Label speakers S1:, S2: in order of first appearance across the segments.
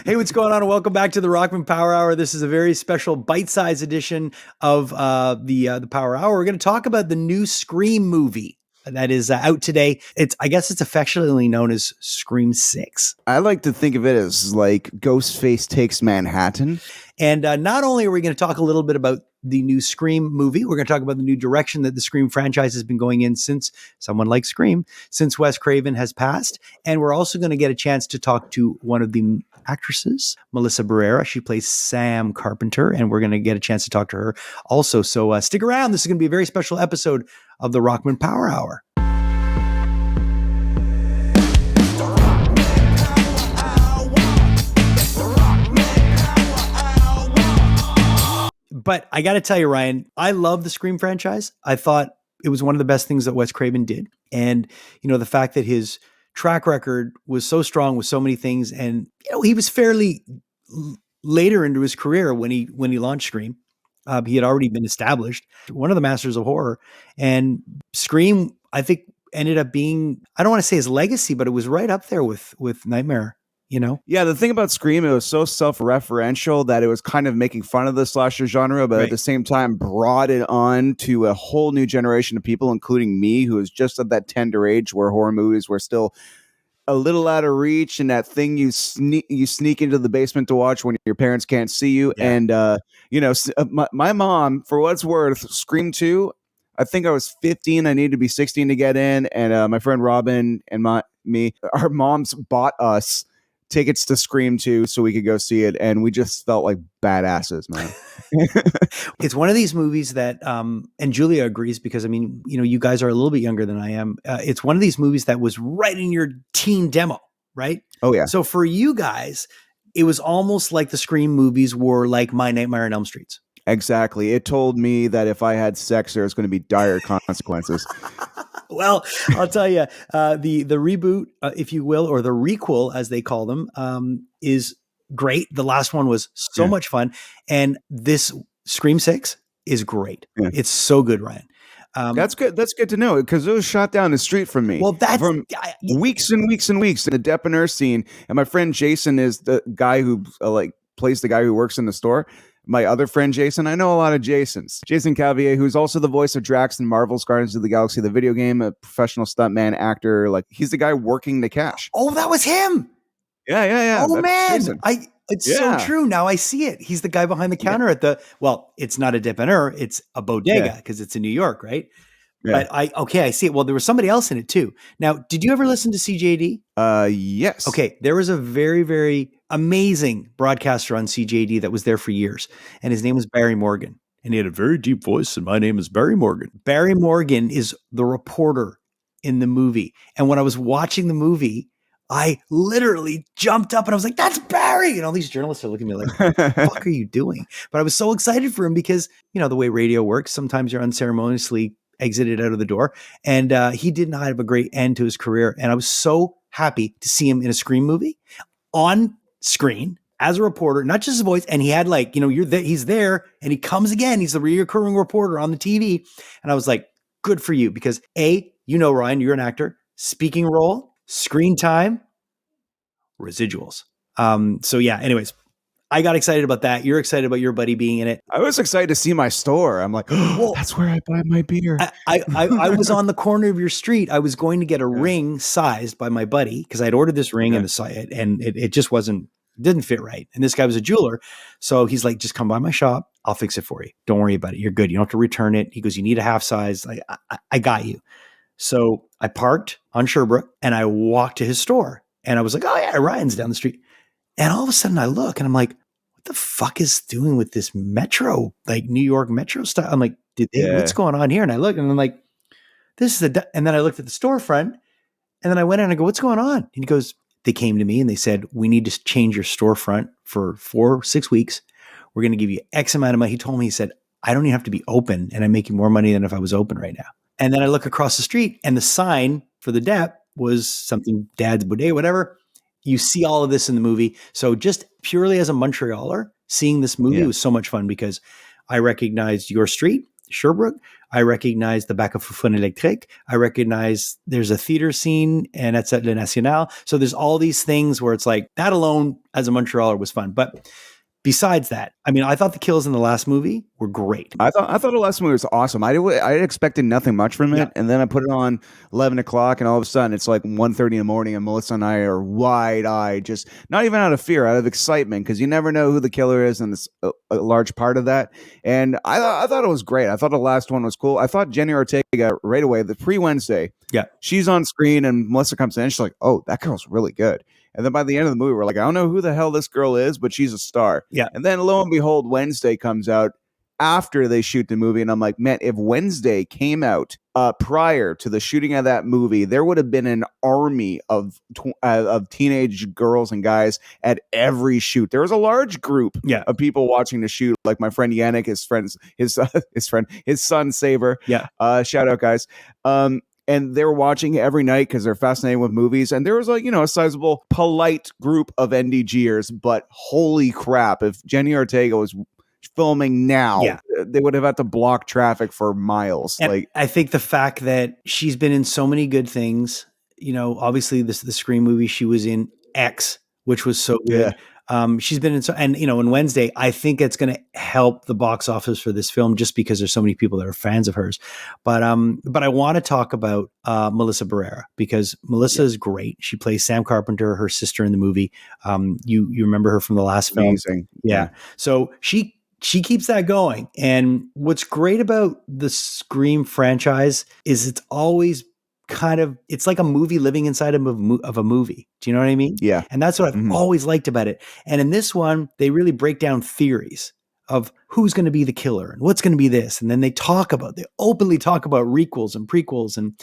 S1: Hey, what's going on? And welcome back to the Rockman Power Hour. This is a very special bite-sized edition of the Power Hour. We're going to talk about the new Scream movie that is out today. I guess it's affectionately known as Scream 6.
S2: I like to think of it as like Ghostface Takes Manhattan.
S1: And not only are we going to talk a little bit about the new Scream movie, we're going to talk about the new direction that the Scream franchise has been going in since someone like Scream, since Wes Craven has passed. And we're also going to get a chance to talk to one of the actresses, Melissa Barrera. She plays Sam Carpenter, and we're going to get a chance to talk to her also. So stick around. This is going to be a very special episode of the Rockman Power Hour. But I got to tell you, Ryan, I love the Scream franchise. I thought it was one of the best things that Wes Craven did. And, you know, the fact that his track record was so strong with so many things. And, you know, he was fairly later into his career when he launched Scream. He had already been established, one of the masters of horror. And Scream, I think, ended up being, I don't want to say his legacy, but it was right up there with Nightmare. You know?
S2: Yeah, the thing about Scream, it was so self-referential that it was kind of making fun of the slasher genre, but at the same time brought it on to a whole new generation of people, including me, who was just at that tender age where horror movies were still a little out of reach, and that thing you sneak into the basement to watch when your parents can't see you. Yeah. And you know, my mom, for what's worth, Scream 2, I think I was 15. I needed to be 16 to get in, and my friend Robin and our moms bought us tickets to Scream 2 so we could go see it, and we just felt like badasses, man.
S1: It's one of these movies that and Julia agrees, because I mean, you know, you guys are a little bit younger than I am. It's one of these movies that was right in your teen demo, right?
S2: Oh yeah.
S1: So for you guys, it was almost like the Scream movies were like My Nightmare on Elm Street.
S2: Exactly. It told me that if I had sex, there was going to be dire consequences.
S1: Well, I'll tell you, the reboot, if you will, or the requel, as they call them, is great. The last one was so much fun. And this Scream 6 is great. Yeah. It's so good, Ryan.
S2: That's good. That's good to know, because it was shot down the street from me.
S1: Well, that's
S2: from weeks and weeks and weeks in the Depanneur scene. And my friend Jason is the guy who plays the guy who works in the store. My other friend, Jason, I know a lot of Jasons. Jason Cavier, who's also the voice of Drax in Marvel's Guardians of the Galaxy, the video game, a professional stuntman, actor. Like, he's the guy working the cash.
S1: Oh, that was him.
S2: Yeah.
S1: Oh, man. It's so true. Now I see it. He's the guy behind the counter at it's not a Depanneur, it's a bodega, because it's in New York, right? Yeah. But I see it. Well, there was somebody else in it too. Now, did you ever listen to CJD?
S2: Yes.
S1: Okay. There was a very, very amazing broadcaster on CJD that was there for years, and his name was Barry Morgan, and he had a very deep voice, and my name is Barry Morgan. Barry Morgan is the reporter in the movie. And when I was watching the movie, I literally jumped up and I was like, that's Barry. And all these journalists are looking at me like, what the fuck are you doing? But I was so excited for him because, you know, the way radio works, sometimes you're unceremoniously exited out of the door. And he did not have a great end to his career. And I was so happy to see him in a Scream movie on screen as a reporter, not just his voice. And he had he's there and he comes again. He's the recurring reporter on the TV. And I was like, good for you, because Ryan, you're an actor, speaking role, screen time, residuals. Anyways, I got excited about that. You're excited about your buddy being in it.
S2: I was excited to see my store. I'm like, that's where I buy my beer.
S1: I was on the corner of your street. I was going to get a ring sized by my buddy, because I'd ordered this ring and it just didn't fit right. And this guy was a jeweler. So he's like, just come by my shop. I'll fix it for you. Don't worry about it. You're good. You don't have to return it. He goes, you need a half size. I got you. So I parked on Sherbrooke and I walked to his store, and I was like, oh yeah, Ryan's down the street. And all of a sudden I look and I'm like, what the fuck is doing with this Metro, like New York Metro style? I'm like, what's going on here? And I look and I'm like, and then I looked at the storefront, and then I went in and I go, what's going on? And he goes, they came to me and they said, we need to change your storefront for 6 weeks. We're going to give you X amount of money. He told me, he said, I don't even have to be open, and I'm making more money than if I was open right now. And then I look across the street, and the sign for the Dep was something Dad's Bodega, whatever. You see all of this in the movie. So just purely as a Montrealer, seeing this movie was so much fun, because I recognized your street. Sherbrooke. I recognize the back of Fufun Electrique. I recognize there's a theater scene and it's at Le National. So there's all these things where it's like that alone as a Montrealer was fun. But besides that, I mean, I thought the kills in the last movie were great.
S2: I thought the last movie was awesome. I expected nothing much from it, and then I put it on 11 o'clock, and all of a sudden it's like 1:30 in the morning, and Melissa and I are wide-eyed, just not even out of fear, out of excitement, because you never know who the killer is, and it's a large part of that. And I thought it was great. I thought the last one was cool. I thought Jenny Ortega right away, the pre-Wednesday, she's on screen, and Melissa comes in, and she's like, "Oh, that girl's really good." And then by the end of the movie, we're like, I don't know who the hell this girl is, but she's a star.
S1: Yeah.
S2: And then lo and behold, Wednesday comes out after they shoot the movie. And I'm like, man, if Wednesday came out prior to the shooting of that movie, there would have been an army of teenage girls and guys at every shoot. There was a large group of people watching the shoot, like my friend Yannick, his son Saber.
S1: Yeah.
S2: Shout out, guys. And they're watching every night because they're fascinated with movies. And there was a sizable, polite group of NDGers. But holy crap, if Jenny Ortega was filming now, they would have had to block traffic for miles.
S1: And I think the fact that she's been in so many good things, obviously the Scream movie, she was in X, which was so good. She's been in in Wednesday, I think it's going to help the box office for this film just because there's so many people that are fans of hers. But I want to talk about Melissa Barrera because Melissa is great. She plays Sam Carpenter, her sister in the movie. You remember her from the last film.
S2: Amazing.
S1: Yeah. So she keeps that going. And what's great about the Scream franchise is it's always it's like a movie living inside of a movie. Do you know what I mean?
S2: Yeah.
S1: And that's what I've always liked about it. And in this one, they really break down theories of who's going to be the killer and what's going to be this. And then they openly talk about requels and prequels. And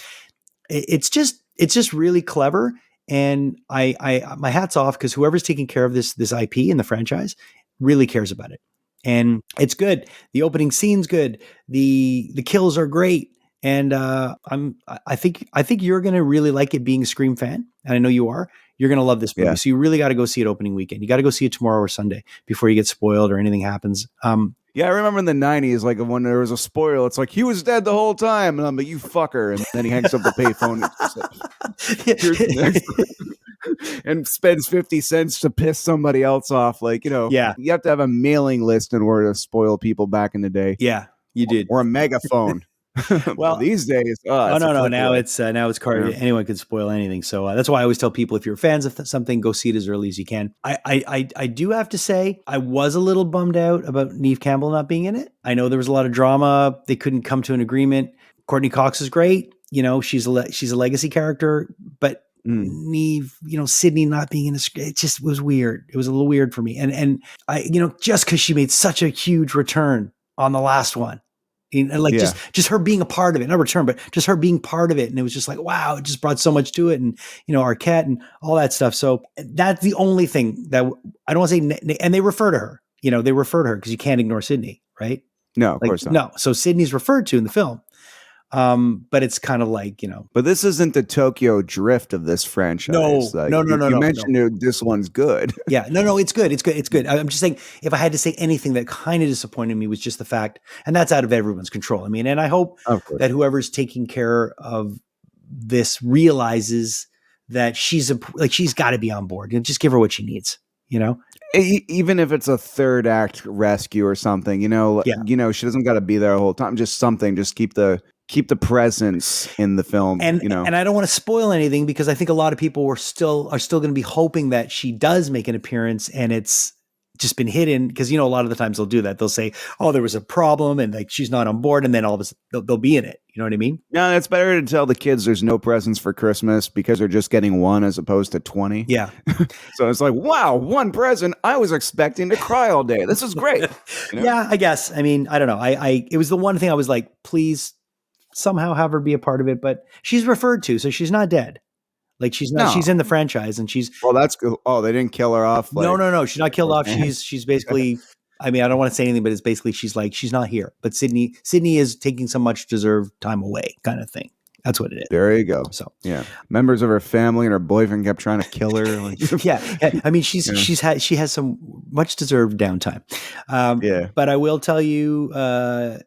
S1: it's just really clever. And I my hat's off because whoever's taking care of this IP in the franchise really cares about it. And it's good. The opening scene's good. The kills are great. And I think you're going to really like it being a Scream fan. And I know you are. You're going to love this movie.
S2: Yeah.
S1: So you really got to go see it opening weekend. You got to go see it tomorrow or Sunday before you get spoiled or anything happens.
S2: Yeah, I remember in the 90s, like when there was a spoiler, it's like, he was dead the whole time. And I'm like, you fucker. And then he hangs up the payphone and spends 50 cents to piss somebody else off. Like, you have to have a mailing list in order to spoil people back in the day.
S1: Yeah, you did.
S2: Or a megaphone. Well, these days,
S1: no. Now it's carded. Anyone can spoil anything. So that's why I always tell people if you're fans of something, go see it as early as you can. I do have to say I was a little bummed out about Neve Campbell not being in it. I know there was a lot of drama. They couldn't come to an agreement. Courtney Cox is great. She's a legacy character, but Neve, Sydney not being in it just was weird. It was a little weird for me. And I, just because she made such a huge return on the last one. Just her being a part of it, not return, but just her being part of it. And it was just like, wow, it just brought so much to it. And, Arquette and all that stuff. So that's the only thing that I don't want to say, and they refer to her, because you can't ignore Sydney, right?
S2: No, of course not.
S1: No. So Sydney's referred to in the film. But it's kind of like,
S2: But this isn't the Tokyo Drift of this franchise.
S1: No.
S2: You mentioned this one's good.
S1: Yeah. No, it's good. It's good. I'm just saying, if I had to say anything that kind of disappointed me was just the fact, and that's out of everyone's control. I mean, and I hope that whoever's taking care of this realizes that she's got to be on board and just give her what she needs,
S2: Even if it's a third act rescue or something, she doesn't got to be there the whole time. Just something, just keep the presence in the film,
S1: and I don't want to spoil anything because I think a lot of people are still going to be hoping that she does make an appearance and it's just been hidden because a lot of the times they'll do that. They'll say, "Oh, there was a problem," and like she's not on board, and then all of a sudden they'll be in it. You know what I mean?
S2: No, it's better to tell the kids there's no presents for Christmas because they're just getting one as opposed to 20.
S1: Yeah.
S2: So it's like, wow, one present. I was expecting to cry all day. This is great.
S1: Yeah, I guess. I mean, I don't know. It was the one thing I was like, please somehow have her be a part of it, but she's referred to, so she's not dead. Like she's not. No. She's in the franchise, and she's.
S2: Well, that's good. Oh, they didn't kill her off.
S1: No. She's not killed off. She's basically. I mean, I don't want to say anything, but it's basically she's not here. But Sydney is taking some much deserved time away, kind of thing. That's what it is.
S2: There you go.
S1: So
S2: yeah, members of her family and her boyfriend kept trying to kill her.
S1: Yeah. I mean, she has some much deserved downtime. But I will tell you,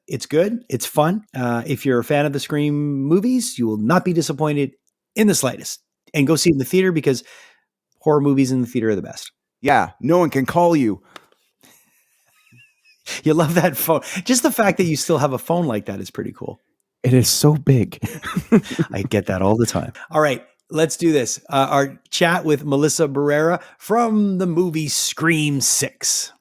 S1: it's good. It's fun. If you're a fan of the Scream movies, you will not be disappointed in the slightest. And go see it in the theater, because horror movies in the theater are the best.
S2: Yeah, no one can call you.
S1: You love that phone. Just the fact that you still have a phone like that is pretty cool.
S2: It is so big.
S1: I get that all the time. All right, let's do this. Our chat with Melissa Barrera from the movie Scream 6.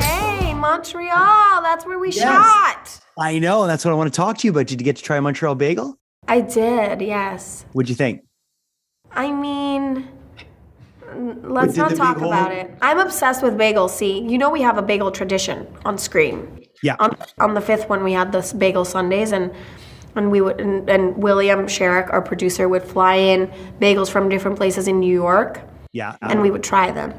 S3: Hey, Montreal. That's where we shot.
S1: I know. That's what I want to talk to you about. Did you get to try a Montreal bagel?
S3: I did, yes.
S1: What'd you think?
S3: I mean, let's not talk about it. I'm obsessed with bagels. See, you know we have a bagel tradition on Scream.
S1: Yeah.
S3: On the 5th, when we had this bagel Sundays, and we would, and William Sherrick, our producer, would fly in bagels from different places in New York.
S1: Yeah.
S3: And we would try them.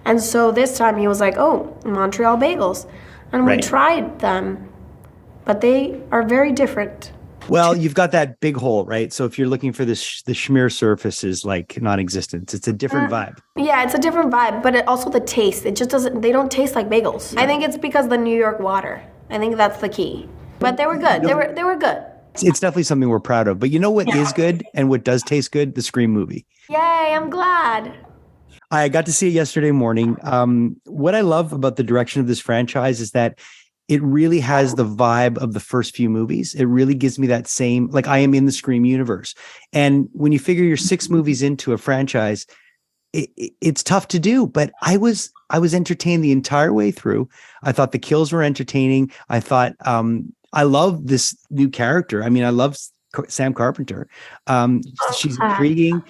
S3: And so this time he was like, "Oh, Montreal bagels," and we tried them, but they are very different.
S1: Well, you've got that big hole, right? So if you're looking for the schmear surface is like non-existent. It's a different vibe.
S3: Yeah, it's a different vibe, but also the taste. It just doesn't, they don't taste like bagels. I think it's because of the New York water. I think that's the key. But they were good. They were good.
S1: It's definitely something we're proud of. But you know what is good and what does taste good? The Scream movie.
S3: Yay, I'm glad.
S1: I got to see it yesterday morning. What I love about the direction of this franchise is that it really has the vibe of the first few movies. It really gives me that same, like I am in the Scream universe. And when you figure you're 6 movies into a franchise, it's tough to do, but I was entertained the entire way through. I thought the kills were entertaining. I thought, I love this new character. I mean, I love Sam Carpenter. She's intriguing.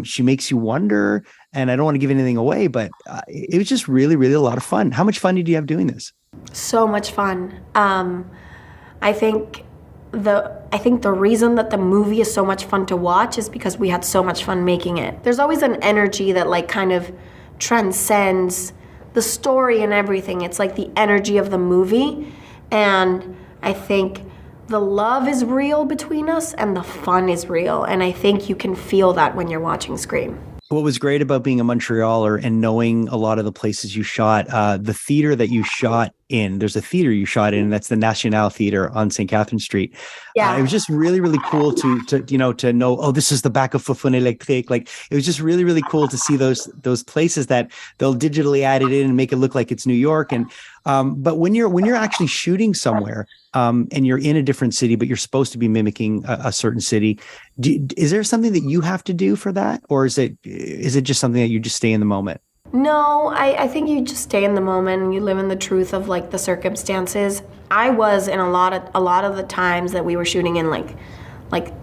S1: She makes you wonder, and I don't want to give anything away, but it was just really, really a lot of fun. How much fun did you have doing this?
S3: So much fun. I think the reason that the movie is so much fun to watch is because we had so much fun making it. There's always an energy that like kind of transcends the story and everything. It's like the energy of the movie, and I think the love is real between us and the fun is real, and I think you can feel that when you're watching Scream.
S1: What was great about being a Montrealer and knowing a lot of the places you shot, the theater that you shot in, there's a theater you shot in, that's the National Theater on St. Catherine Street. Yeah. It was just really, really cool to know, oh, this is the back of Fufun Electric. Like, it was just really, really cool to see those places that they'll digitally add it in and make it look like it's New York. And but when you're actually shooting somewhere, and you're in a different city, but you're supposed to be mimicking a certain city, is there something that you have to do for that, or is it just something that you just stay in the moment?
S3: No, I think you just stay in the moment and you live in the truth of like the circumstances. I was in a lot of the times that we were shooting in like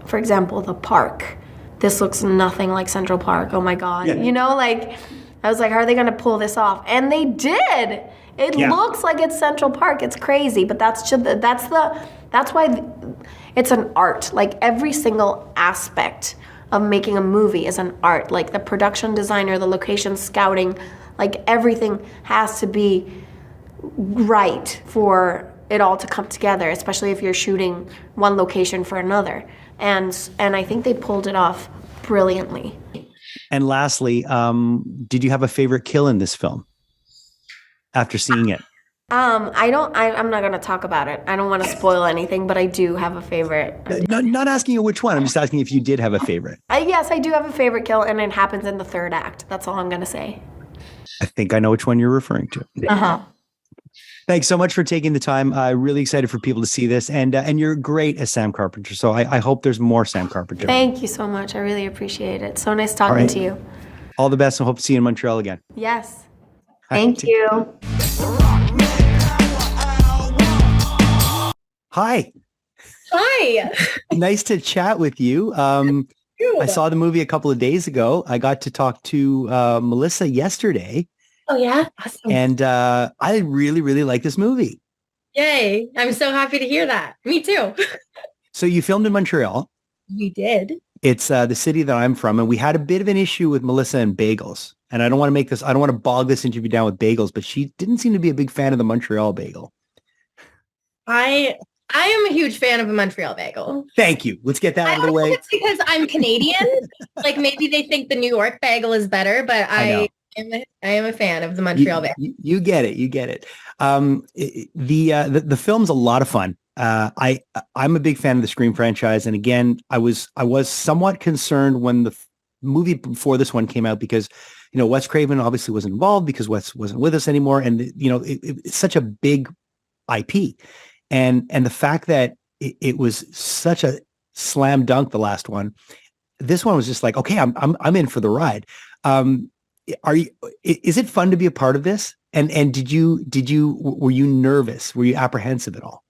S3: for example, the park. This looks nothing like Central Park. Oh my God. Yeah. You know, like I was like, how are they gonna pull this off? And they did. It looks like it's Central Park. It's crazy, but that's why it's an art. Like every single aspect of making a movie is an art. Like the production designer, the location scouting, like everything has to be right for it all to come together, especially if you're shooting one location for another. And I think they pulled it off brilliantly.
S1: And lastly, did you have a favorite kill in this film after seeing it?
S3: I'm not going to talk about it. I don't want to spoil anything, but I do have a favorite.
S1: Not asking you which one. I'm just asking if you did have a favorite.
S3: Yes, I do have a favorite kill, and it happens in the 3rd act. That's all I'm going to say.
S1: I think I know which one you're referring to.
S3: Uh-huh.
S1: Thanks so much for taking the time. I'm really excited for people to see this, and you're great as Sam Carpenter. So I hope there's more Sam Carpenter.
S3: Thank you so much. I really appreciate it. So nice talking to you.
S1: All the best, and hope to see you in Montreal again.
S3: Yes. Thank you.
S1: Hi.
S4: Hi.
S1: Nice to chat with you. I saw the movie a couple of days ago. I got to talk to Melissa yesterday.
S4: Oh, yeah? Awesome.
S1: And I really, really like this movie.
S4: Yay. I'm so happy to hear that. Me too.
S1: So you filmed in Montreal.
S4: We did.
S1: It's the city that I'm from. And we had a bit of an issue with Melissa and bagels. And I don't want to bog this interview down with bagels, but she didn't seem to be a big fan of the Montreal bagel.
S4: I I am a huge fan of a Montreal bagel.
S1: Thank you. Let's get that
S4: I
S1: out of the
S4: don't know
S1: way.
S4: if it's because I'm Canadian. Like maybe they think the New York bagel is better, but
S1: I know.
S4: I am a fan of the Montreal bagel.
S1: You get it. You get it. The film's a lot of fun. I'm a big fan of the Scream franchise, and again, I was somewhat concerned when the movie before this one came out because Wes Craven obviously wasn't involved because Wes wasn't with us anymore, and it's such a big IP, and the fact that it was such a slam dunk, the last one. This one was just like, okay, I'm in for the ride. Is it fun to be a part of this? And were you nervous? Were you apprehensive at all?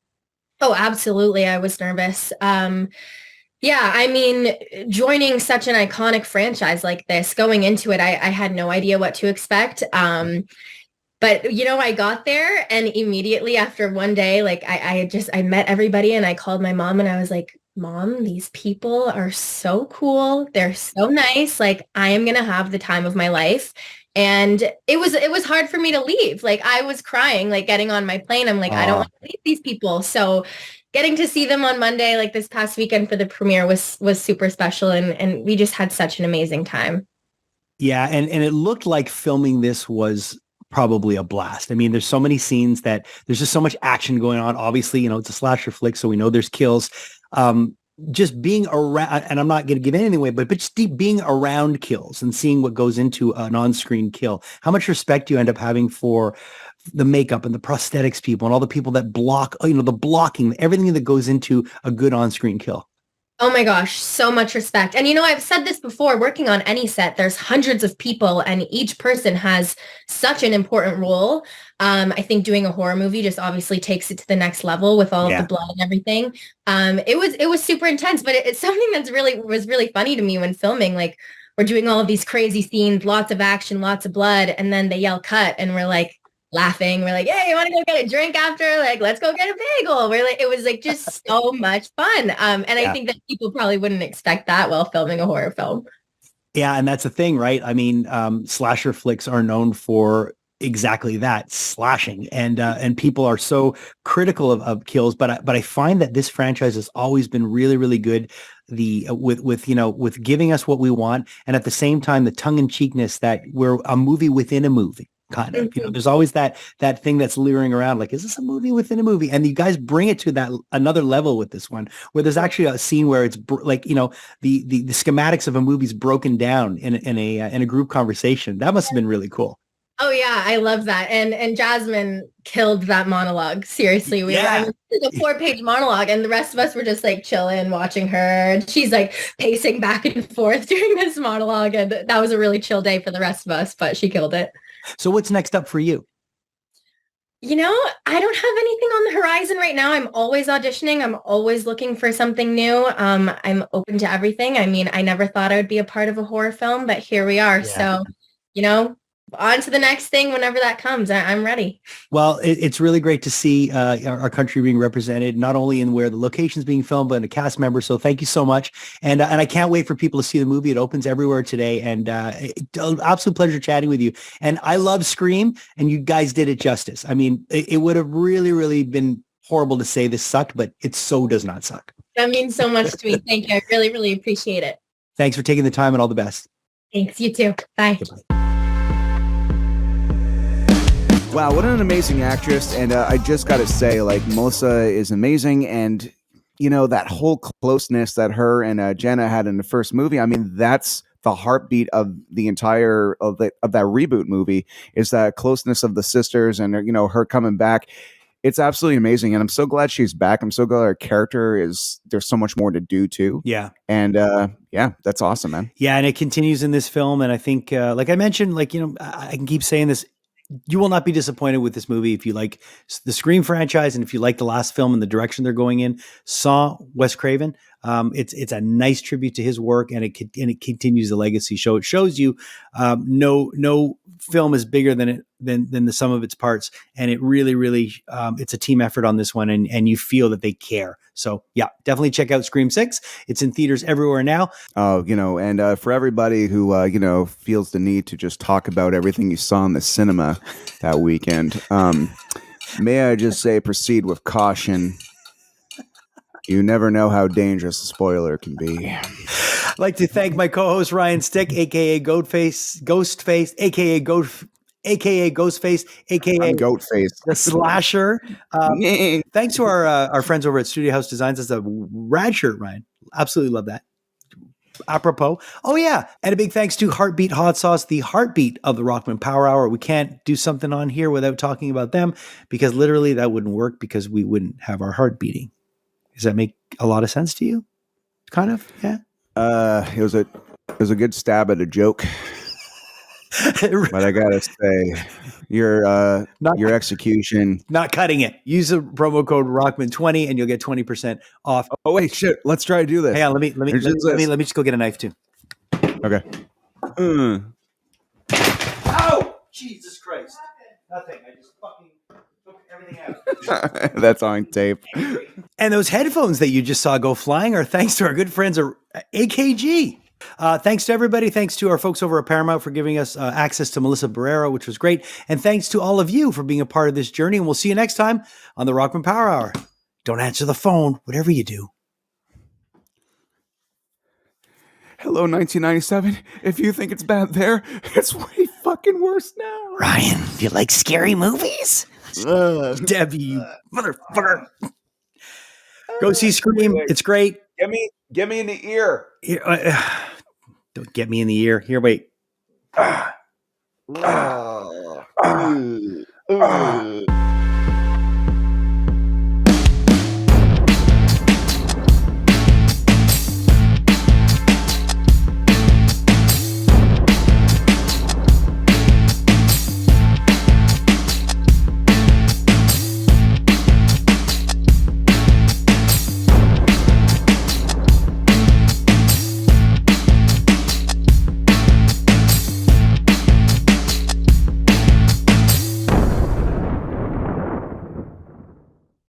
S4: Oh, absolutely. I was nervous. Yeah, I mean, joining such an iconic franchise like this, going into it, I had no idea what to expect. But I got there and immediately after one day, like I met everybody and I called my mom and I was like, Mom, these people are so cool. They're so nice. Like I am going to have the time of my life. And it was hard for me to leave. Like I was crying, like getting on my plane. I'm like, I don't want to leave these people. So getting to see them on Monday, like this past weekend for the premiere was super special. And we just had such an amazing time.
S1: Yeah. And it looked like filming this was probably a blast. I mean, there's so many scenes that there's just so much action going on. Obviously, it's a slasher flick, so we know there's kills. Just being around, and I'm not going to give anything away, but just being around kills and seeing what goes into an on-screen kill. How much respect do you end up having for the makeup and the prosthetics people and all the people that block, the blocking, everything that goes into a good on-screen kill?
S4: Oh my gosh, so much respect. And I've said this before, working on any set, there's hundreds of people and each person has such an important role. I think doing a horror movie just obviously takes it to the next level with all of the blood and everything. It was super intense, but it's something that's was really funny to me when filming. Like we're doing all of these crazy scenes, lots of action, lots of blood, and then they yell cut and we're like, laughing. We're like, hey, you want to go get a drink after? Like, let's go get a bagel. We're like, it was like just so much fun. And I think that people probably wouldn't expect that while filming a horror film.
S1: Yeah. And that's the thing, right? I mean, slasher flicks are known for exactly that, slashing, and people are so critical of kills. But I find that this franchise has always been really, really good. With giving us what we want. And at the same time, the tongue in cheekness that we're a movie within a movie. Kind of, there's always that thing that's leering around, like, is this a movie within a movie? And you guys bring it to that another level with this one, where there's actually a scene where it's like, the schematics of a movie's broken down in a group conversation. That must have been really cool.
S4: Oh yeah, I love that. And Jasmine killed that monologue. Seriously, it was a 4-page monologue, and the rest of us were just like chilling, watching her. And she's like pacing back and forth during this monologue, and that was a really chill day for the rest of us. But she killed it.
S1: So what's next up for you?
S4: I don't have anything on the horizon right now. I'm always auditioning. I'm always looking for something new. I'm open to everything. I mean, I never thought I would be a part of a horror film, but here we are. Yeah. So, on to the next thing whenever that comes. I'm ready.
S1: Well, it's really great to see our country being represented, not only in where the location's being filmed, but in a cast member. So thank you so much. And I can't wait for people to see the movie. It opens everywhere today. And absolute pleasure chatting with you. And I love Scream, and you guys did it justice. I mean, it would have really, really been horrible to say this sucked, but it so does not suck.
S4: That means so much to me. Thank you. I really, really appreciate it.
S1: Thanks for taking the time, and all the best.
S4: Thanks. You too. Bye.
S1: Goodbye.
S2: Wow, what an amazing actress. And I just got to say, like, Melissa is amazing. And, that whole closeness that her and Jenna had in the first movie, I mean, that's the heartbeat of the entire, of that reboot movie, is that closeness of the sisters and, her coming back. It's absolutely amazing. And I'm so glad she's back. I'm so glad her character there's so much more to do too.
S1: Yeah.
S2: And that's awesome, man.
S1: Yeah. And it continues in this film. And I think, like I mentioned, I can keep saying this, you will not be disappointed with this movie if you like the Scream franchise and if you like the last film and the direction they're going in. Saw Wes Craven. It's a nice tribute to his work, and it continues the legacy. So it shows you no film is bigger than the sum of its parts, and it really, really it's a team effort on this one, and you feel that they care. So yeah, definitely check out Scream 6. It's in theaters everywhere now.
S2: And for everybody who feels the need to just talk about everything you saw in the cinema that weekend, may I just say proceed with caution. You never know how dangerous a spoiler can be.
S1: I'd like to thank my co-host Ryan Stick, aka Ghostface, aka Ghostface, aka
S2: I'm Goatface.
S1: the Slasher. Thanks to our friends over at Studio House Designs. That's a rad shirt, Ryan. Absolutely love that. Apropos. Oh, yeah. And a big thanks to Heartbeat Hot Sauce, the heartbeat of the Rockman Power Hour. We can't do something on here without talking about them because literally that wouldn't work because we wouldn't have our heart beating. Does that make a lot of sense to you? Kind of? Yeah.
S2: It was a good stab at a joke. But I gotta say, your execution.
S1: Not cutting it. Use the promo code Rockman20 and you'll get 20% off.
S2: Oh wait, shit. Let's try to do this.
S1: Hang on, let me just go get a knife too.
S2: Okay.
S1: Oh, Jesus Christ. Nothing. I just fucking took everything out.
S2: That's on tape.
S1: And those headphones that you just saw go flying are thanks to our good friends at AKG. Thanks to everybody. Thanks to our folks over at Paramount for giving us access to Melissa Barrera, which was great. And thanks to all of you for being a part of this journey. And we'll see you next time on the Rockman Power Hour. Don't answer the phone, whatever you do.
S2: Hello, 1997. If you think it's bad there, it's way fucking worse now.
S1: Ryan, do you like scary movies? Debbie, you motherfucker. Go see Scream. It's great.
S2: Get me in the ear.
S1: Don't get me in the ear. Here, wait.